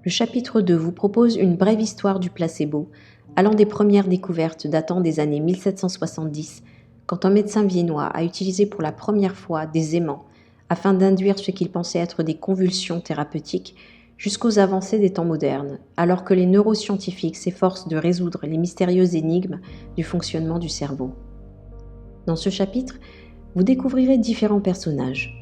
Le chapitre 2 vous propose une brève histoire du placebo, allant des premières découvertes datant des années 1770, quand un médecin viennois a utilisé pour la première fois des aimants afin d'induire ce qu'il pensait être des convulsions thérapeutiques, jusqu'aux avancées des temps modernes, alors que les neuroscientifiques s'efforcent de résoudre les mystérieuses énigmes du fonctionnement du cerveau. Dans ce chapitre, vous découvrirez différents personnages.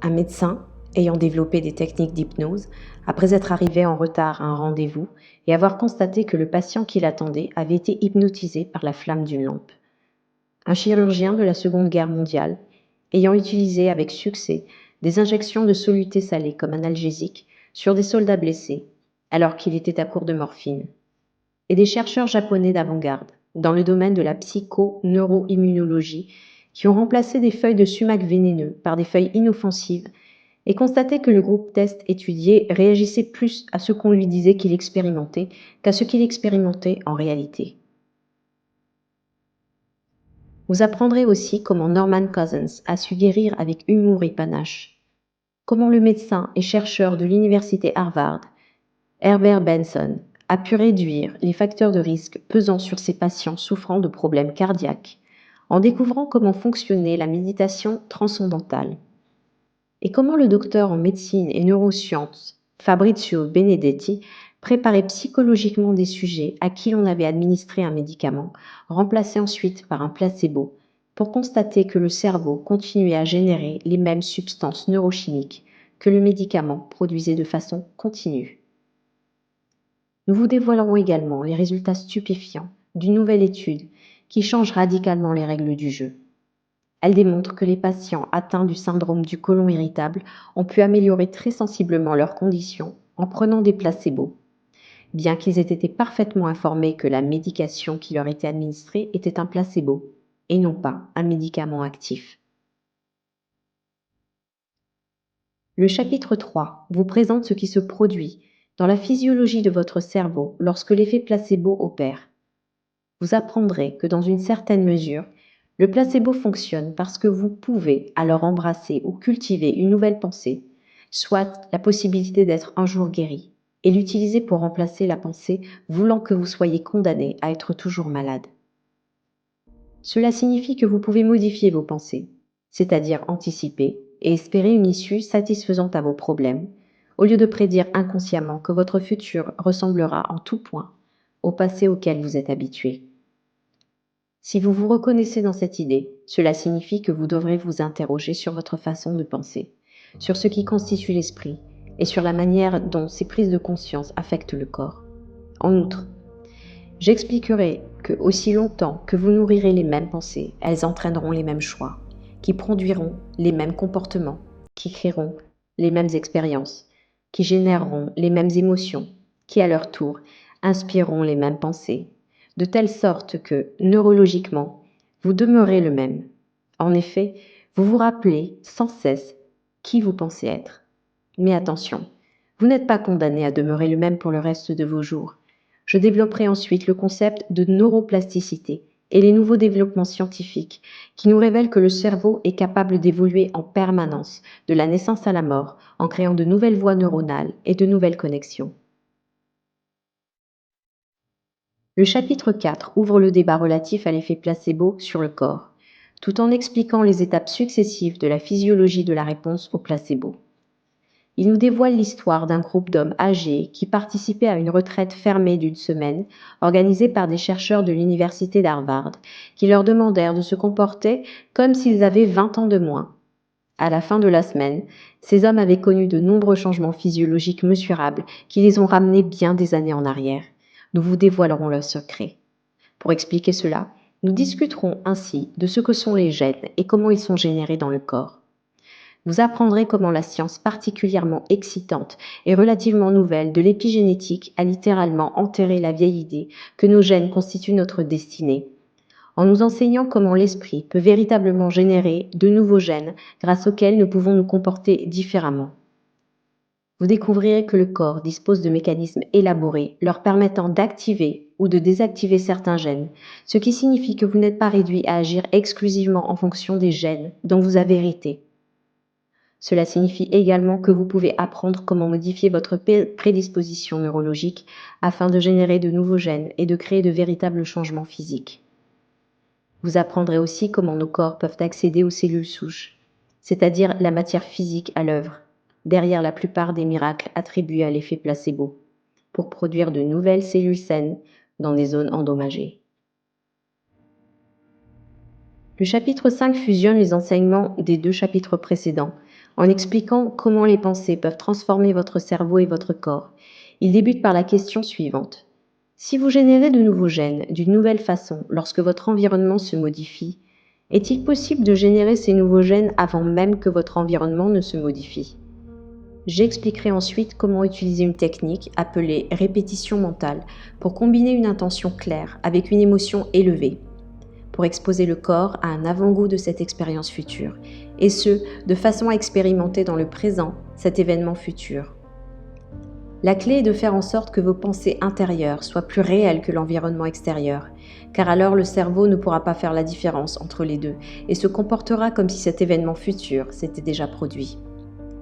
Un médecin ayant développé des techniques d'hypnose après être arrivé en retard à un rendez-vous et avoir constaté que le patient qui l'attendait avait été hypnotisé par la flamme d'une lampe. Un chirurgien de la Seconde Guerre mondiale ayant utilisé avec succès des injections de soluté salé comme analgésique sur des soldats blessés alors qu'il était à court de morphine. Et des chercheurs japonais d'avant-garde dans le domaine de la psycho-neuroimmunologie qui ont remplacé des feuilles de sumac vénéneux par des feuilles inoffensives et constaté que le groupe test étudié réagissait plus à ce qu'on lui disait qu'il expérimentait qu'à ce qu'il expérimentait en réalité. Vous apprendrez aussi comment Norman Cousins a su guérir avec humour et panache, comment le médecin et chercheur de l'université Harvard, Herbert Benson, a pu réduire les facteurs de risque pesant sur ces patients souffrant de problèmes cardiaques, en découvrant comment fonctionnait la méditation transcendantale. Et comment le docteur en médecine et neurosciences, Fabrizio Benedetti, préparait psychologiquement des sujets à qui l'on avait administré un médicament, remplacé ensuite par un placebo, pour constater que le cerveau continuait à générer les mêmes substances neurochimiques que le médicament produisait de façon continue. Nous vous dévoilerons également les résultats stupéfiants d'une nouvelle étude qui change radicalement les règles du jeu. Elle démontre que les patients atteints du syndrome du côlon irritable ont pu améliorer très sensiblement leurs conditions en prenant des placebos, bien qu'ils aient été parfaitement informés que la médication qui leur était administrée était un placebo et non pas un médicament actif. Le chapitre 3 vous présente ce qui se produit dans la physiologie de votre cerveau lorsque l'effet placebo opère. Vous apprendrez que dans une certaine mesure, le placebo fonctionne parce que vous pouvez alors embrasser ou cultiver une nouvelle pensée, soit la possibilité d'être un jour guéri, et l'utiliser pour remplacer la pensée voulant que vous soyez condamné à être toujours malade. Cela signifie que vous pouvez modifier vos pensées, c'est-à-dire anticiper et espérer une issue satisfaisante à vos problèmes, au lieu de prédire inconsciemment que votre futur ressemblera en tout point au passé auquel vous êtes habitué. Si vous vous reconnaissez dans cette idée, cela signifie que vous devrez vous interroger sur votre façon de penser, sur ce qui constitue l'esprit et sur la manière dont ces prises de conscience affectent le corps. En outre, j'expliquerai que aussi longtemps que vous nourrirez les mêmes pensées, elles entraîneront les mêmes choix, qui produiront les mêmes comportements, qui créeront les mêmes expériences, qui généreront les mêmes émotions, qui à leur tour inspireront les mêmes pensées, de telle sorte que, neurologiquement, vous demeurez le même. En effet, vous vous rappelez sans cesse qui vous pensez être. Mais attention, vous n'êtes pas condamné à demeurer le même pour le reste de vos jours. Je développerai ensuite le concept de neuroplasticité et les nouveaux développements scientifiques qui nous révèlent que le cerveau est capable d'évoluer en permanence, de la naissance à la mort, en créant de nouvelles voies neuronales et de nouvelles connexions. Le chapitre 4 ouvre le débat relatif à l'effet placebo sur le corps, tout en expliquant les étapes successives de la physiologie de la réponse au placebo. Il nous dévoile l'histoire d'un groupe d'hommes âgés qui participaient à une retraite fermée d'une semaine, organisée par des chercheurs de l'université d'Harvard, qui leur demandèrent de se comporter comme s'ils avaient 20 ans de moins. À la fin de la semaine, ces hommes avaient connu de nombreux changements physiologiques mesurables qui les ont ramenés bien des années en arrière. Nous vous dévoilerons leur secret. Pour expliquer cela, nous discuterons ainsi de ce que sont les gènes et comment ils sont générés dans le corps. Vous apprendrez comment la science particulièrement excitante et relativement nouvelle de l'épigénétique a littéralement enterré la vieille idée que nos gènes constituent notre destinée, en nous enseignant comment l'esprit peut véritablement générer de nouveaux gènes grâce auxquels nous pouvons nous comporter différemment. Vous découvrirez que le corps dispose de mécanismes élaborés leur permettant d'activer ou de désactiver certains gènes, ce qui signifie que vous n'êtes pas réduit à agir exclusivement en fonction des gènes dont vous avez hérité. Cela signifie également que vous pouvez apprendre comment modifier votre prédisposition neurologique afin de générer de nouveaux gènes et de créer de véritables changements physiques. Vous apprendrez aussi comment nos corps peuvent accéder aux cellules souches, c'est-à-dire la matière physique à l'œuvre, derrière la plupart des miracles attribués à l'effet placebo, pour produire de nouvelles cellules saines dans des zones endommagées. Le chapitre 5 fusionne les enseignements des 2 chapitres précédents, en expliquant comment les pensées peuvent transformer votre cerveau et votre corps. Il débute par la question suivante. Si vous générez de nouveaux gènes d'une nouvelle façon lorsque votre environnement se modifie, est-il possible de générer ces nouveaux gènes avant même que votre environnement ne se modifie? J'expliquerai ensuite comment utiliser une technique appelée répétition mentale pour combiner une intention claire avec une émotion élevée, pour exposer le corps à un avant-goût de cette expérience future, et ce, de façon à expérimenter dans le présent cet événement futur. La clé est de faire en sorte que vos pensées intérieures soient plus réelles que l'environnement extérieur, car alors le cerveau ne pourra pas faire la différence entre les deux et se comportera comme si cet événement futur s'était déjà produit.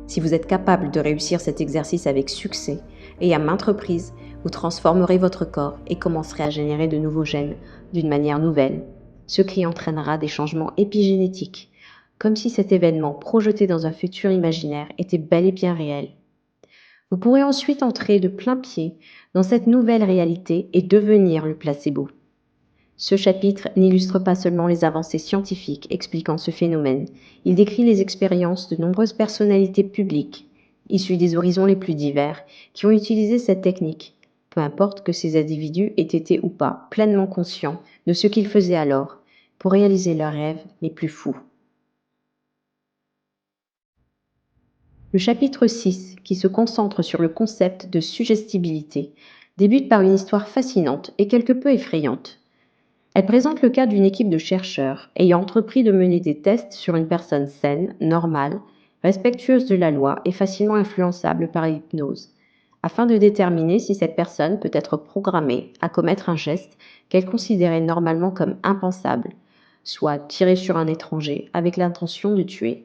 Si vous êtes capable de réussir cet exercice avec succès et à maintes reprises, vous transformerez votre corps et commencerez à générer de nouveaux gènes d'une manière nouvelle, ce qui entraînera des changements épigénétiques, comme si cet événement projeté dans un futur imaginaire était bel et bien réel. Vous pourrez ensuite entrer de plain-pied dans cette nouvelle réalité et devenir le placebo. Ce chapitre n'illustre pas seulement les avancées scientifiques expliquant ce phénomène, il décrit les expériences de nombreuses personnalités publiques, issues des horizons les plus divers, qui ont utilisé cette technique, peu importe que ces individus aient été ou pas pleinement conscients de ce qu'ils faisaient alors, pour réaliser leurs rêves les plus fous. Le chapitre 6, qui se concentre sur le concept de suggestibilité, débute par une histoire fascinante et quelque peu effrayante. Elle présente le cas d'une équipe de chercheurs ayant entrepris de mener des tests sur une personne saine, normale, respectueuse de la loi et facilement influençable par l'hypnose, afin de déterminer si cette personne peut être programmée à commettre un geste qu'elle considérait normalement comme impensable, soit tirer sur un étranger avec l'intention de tuer.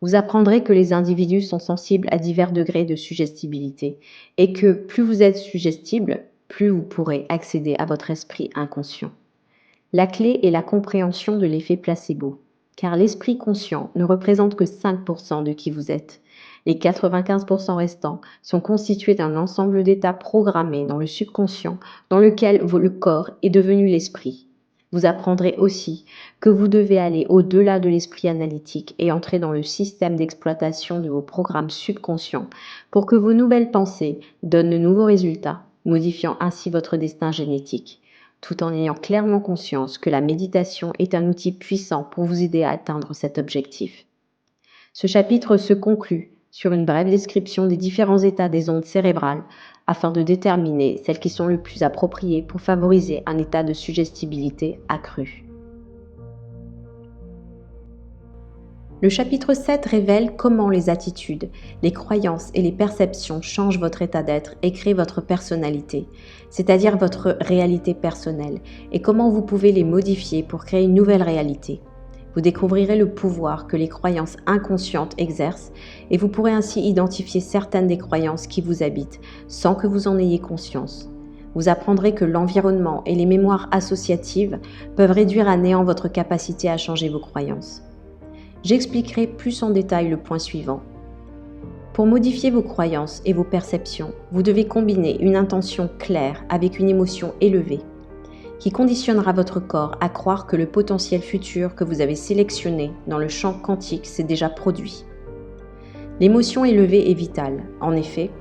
Vous apprendrez que les individus sont sensibles à divers degrés de suggestibilité et que plus vous êtes suggestible, plus vous pourrez accéder à votre esprit inconscient. La clé est la compréhension de l'effet placebo, car l'esprit conscient ne représente que 5% de qui vous êtes. Les 95% restants sont constitués d'un ensemble d'états programmés dans le subconscient dans lequel le corps est devenu l'esprit. Vous apprendrez aussi que vous devez aller au-delà de l'esprit analytique et entrer dans le système d'exploitation de vos programmes subconscients pour que vos nouvelles pensées donnent de nouveaux résultats, modifiant ainsi votre destin génétique, tout en ayant clairement conscience que la méditation est un outil puissant pour vous aider à atteindre cet objectif. Ce chapitre se conclut sur une brève description des différents états des ondes cérébrales afin de déterminer celles qui sont le plus appropriées pour favoriser un état de suggestibilité accru. Le chapitre 7 révèle comment les attitudes, les croyances et les perceptions changent votre état d'être et créent votre personnalité, c'est-à-dire votre réalité personnelle, et comment vous pouvez les modifier pour créer une nouvelle réalité. Vous découvrirez le pouvoir que les croyances inconscientes exercent et vous pourrez ainsi identifier certaines des croyances qui vous habitent sans que vous en ayez conscience. Vous apprendrez que l'environnement et les mémoires associatives peuvent réduire à néant votre capacité à changer vos croyances. J'expliquerai plus en détail le point suivant. Pour modifier vos croyances et vos perceptions, vous devez combiner une intention claire avec une émotion élevée, qui conditionnera votre corps à croire que le potentiel futur que vous avez sélectionné dans le champ quantique s'est déjà produit. L'émotion élevée est vitale. En effet,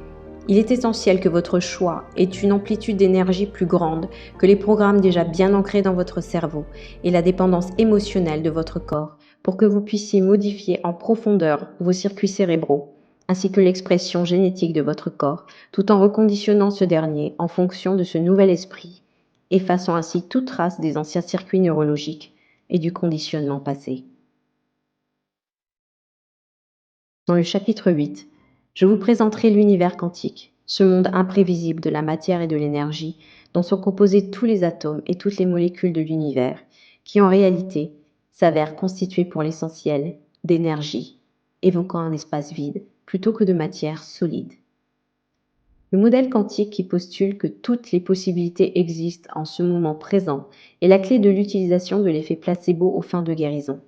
il est essentiel que votre choix ait une amplitude d'énergie plus grande que les programmes déjà bien ancrés dans votre cerveau et la dépendance émotionnelle de votre corps pour que vous puissiez modifier en profondeur vos circuits cérébraux, ainsi que l'expression génétique de votre corps, tout en reconditionnant ce dernier en fonction de ce nouvel esprit, effaçant ainsi toute trace des anciens circuits neurologiques et du conditionnement passé. Dans le chapitre 8, je vous présenterai l'univers quantique, ce monde imprévisible de la matière et de l'énergie dont sont composés tous les atomes et toutes les molécules de l'univers, qui en réalité s'avèrent constitués pour l'essentiel d'énergie évoquant un espace vide plutôt que de matière solide. Le modèle quantique qui postule que toutes les possibilités existent en ce moment présent est la clé de l'utilisation de l'effet placebo aux fins de guérison,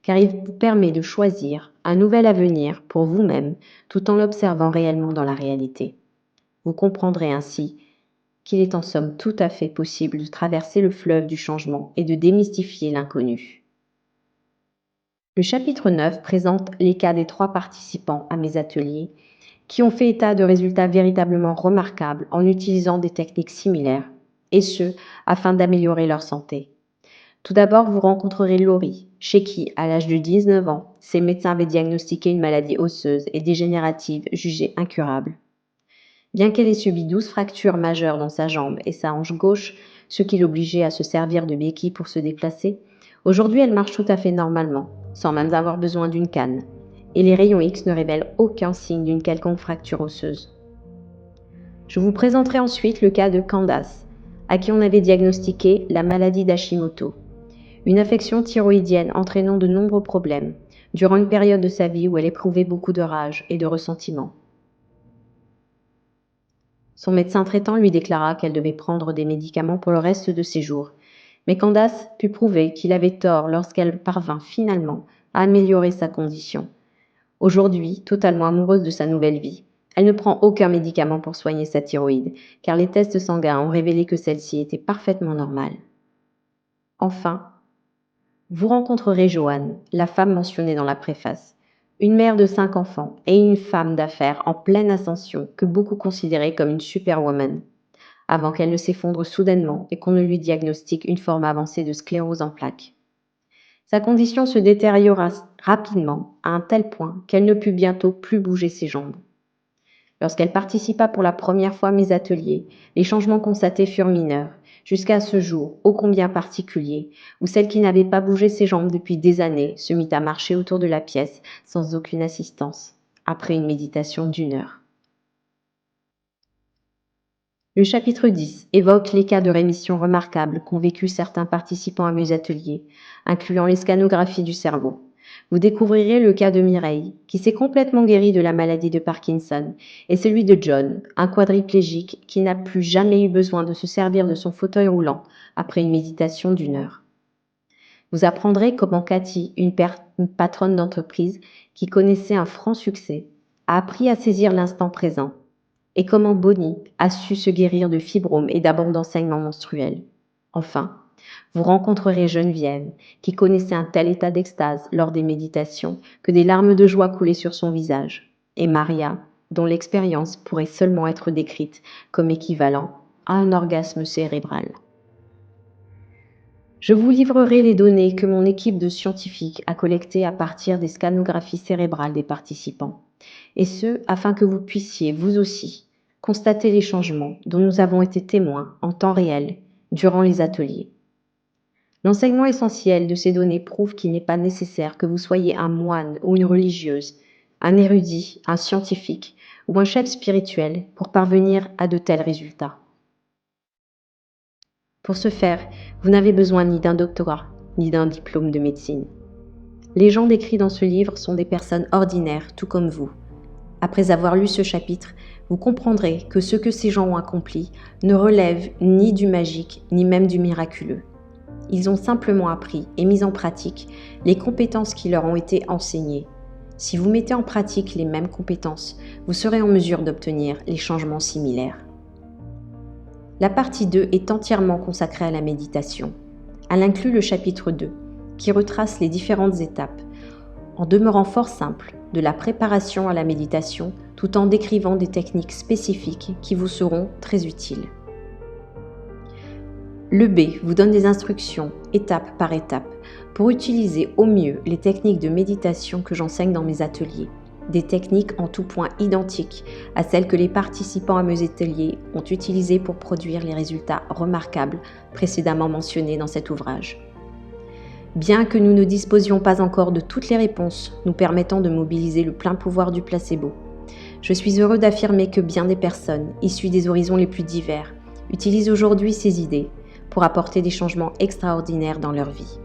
car il vous permet de choisir un nouvel avenir pour vous-même tout en l'observant réellement dans la réalité. Vous comprendrez ainsi qu'il est en somme tout à fait possible de traverser le fleuve du changement et de démystifier l'inconnu. Le chapitre 9 présente les cas des 3 participants à mes ateliers qui ont fait état de résultats véritablement remarquables en utilisant des techniques similaires, et ce, afin d'améliorer leur santé. Tout d'abord, vous rencontrerez Laurie, chez qui, à l'âge de 19 ans, ses médecins avaient diagnostiqué une maladie osseuse et dégénérative jugée incurable. Bien qu'elle ait subi 12 fractures majeures dans sa jambe et sa hanche gauche, ce qui l'obligeait à se servir de béquilles pour se déplacer, aujourd'hui elle marche tout à fait normalement, sans même avoir besoin d'une canne, et les rayons X ne révèlent aucun signe d'une quelconque fracture osseuse. Je vous présenterai ensuite le cas de Candace, à qui on avait diagnostiqué la maladie d'Hashimoto, une affection thyroïdienne entraînant de nombreux problèmes, durant une période de sa vie où elle éprouvait beaucoup de rage et de ressentiment. Son médecin traitant lui déclara qu'elle devait prendre des médicaments pour le reste de ses jours, mais Candace put prouver qu'il avait tort lorsqu'elle parvint finalement à améliorer sa condition. Aujourd'hui, totalement amoureuse de sa nouvelle vie, elle ne prend aucun médicament pour soigner sa thyroïde, car les tests sanguins ont révélé que celle-ci était parfaitement normale. Enfin, vous rencontrerez Joanne, la femme mentionnée dans la préface, une mère de 5 enfants et une femme d'affaires en pleine ascension que beaucoup considéraient comme une superwoman, avant qu'elle ne s'effondre soudainement et qu'on ne lui diagnostique une forme avancée de sclérose en plaques. Sa condition se détériora rapidement à un tel point qu'elle ne put bientôt plus bouger ses jambes. Lorsqu'elle participa pour la première fois à mes ateliers, les changements constatés furent mineurs, jusqu'à ce jour ô combien particulier, où celle qui n'avait pas bougé ses jambes depuis des années se mit à marcher autour de la pièce sans aucune assistance, après une méditation d'1 heure. Le chapitre 10 évoque les cas de rémission remarquables qu'ont vécu certains participants à mes ateliers, incluant les scanographies du cerveau. Vous découvrirez le cas de Mireille, qui s'est complètement guérie de la maladie de Parkinson, et celui de John, un quadriplégique qui n'a plus jamais eu besoin de se servir de son fauteuil roulant après une méditation d'1 heure. Vous apprendrez comment Cathy, une patronne d'entreprise qui connaissait un franc succès, a appris à saisir l'instant présent, et comment Bonnie a su se guérir de fibromes et d'abord d'ensaignements menstruels. Enfin, vous rencontrerez Geneviève, qui connaissait un tel état d'extase lors des méditations que des larmes de joie coulaient sur son visage, et Maria, dont l'expérience pourrait seulement être décrite comme équivalent à un orgasme cérébral. Je vous livrerai les données que mon équipe de scientifiques a collectées à partir des scanographies cérébrales des participants, et ce, afin que vous puissiez, vous aussi, constater les changements dont nous avons été témoins en temps réel durant les ateliers. L'enseignement essentiel de ces données prouve qu'il n'est pas nécessaire que vous soyez un moine ou une religieuse, un érudit, un scientifique ou un chef spirituel pour parvenir à de tels résultats. Pour ce faire, vous n'avez besoin ni d'un doctorat, ni d'un diplôme de médecine. Les gens décrits dans ce livre sont des personnes ordinaires, tout comme vous. Après avoir lu ce chapitre, vous comprendrez que ce que ces gens ont accompli ne relève ni du magique, ni même du miraculeux. Ils ont simplement appris et mis en pratique les compétences qui leur ont été enseignées. Si vous mettez en pratique les mêmes compétences, vous serez en mesure d'obtenir les changements similaires. La partie 2 est entièrement consacrée à la méditation. Elle inclut le chapitre 2, qui retrace les différentes étapes, en demeurant fort simple, de la préparation à la méditation, tout en décrivant des techniques spécifiques qui vous seront très utiles. Le B vous donne des instructions, étape par étape, pour utiliser au mieux les techniques de méditation que j'enseigne dans mes ateliers. Des techniques en tout point identiques à celles que les participants à mes ateliers ont utilisées pour produire les résultats remarquables précédemment mentionnés dans cet ouvrage. Bien que nous ne disposions pas encore de toutes les réponses nous permettant de mobiliser le plein pouvoir du placebo, je suis heureux d'affirmer que bien des personnes, issues des horizons les plus divers, utilisent aujourd'hui ces idées pour apporter des changements extraordinaires dans leur vie.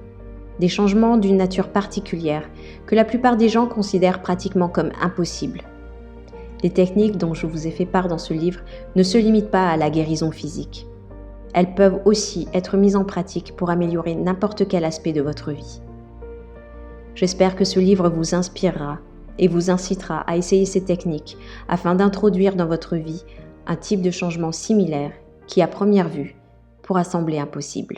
des changements d'une nature particulière que la plupart des gens considèrent pratiquement comme impossibles. Les techniques dont je vous ai fait part dans ce livre ne se limitent pas à la guérison physique. Elles peuvent aussi être mises en pratique pour améliorer n'importe quel aspect de votre vie. J'espère que ce livre vous inspirera et vous incitera à essayer ces techniques afin d'introduire dans votre vie un type de changement similaire qui, à première vue, pourra sembler impossible.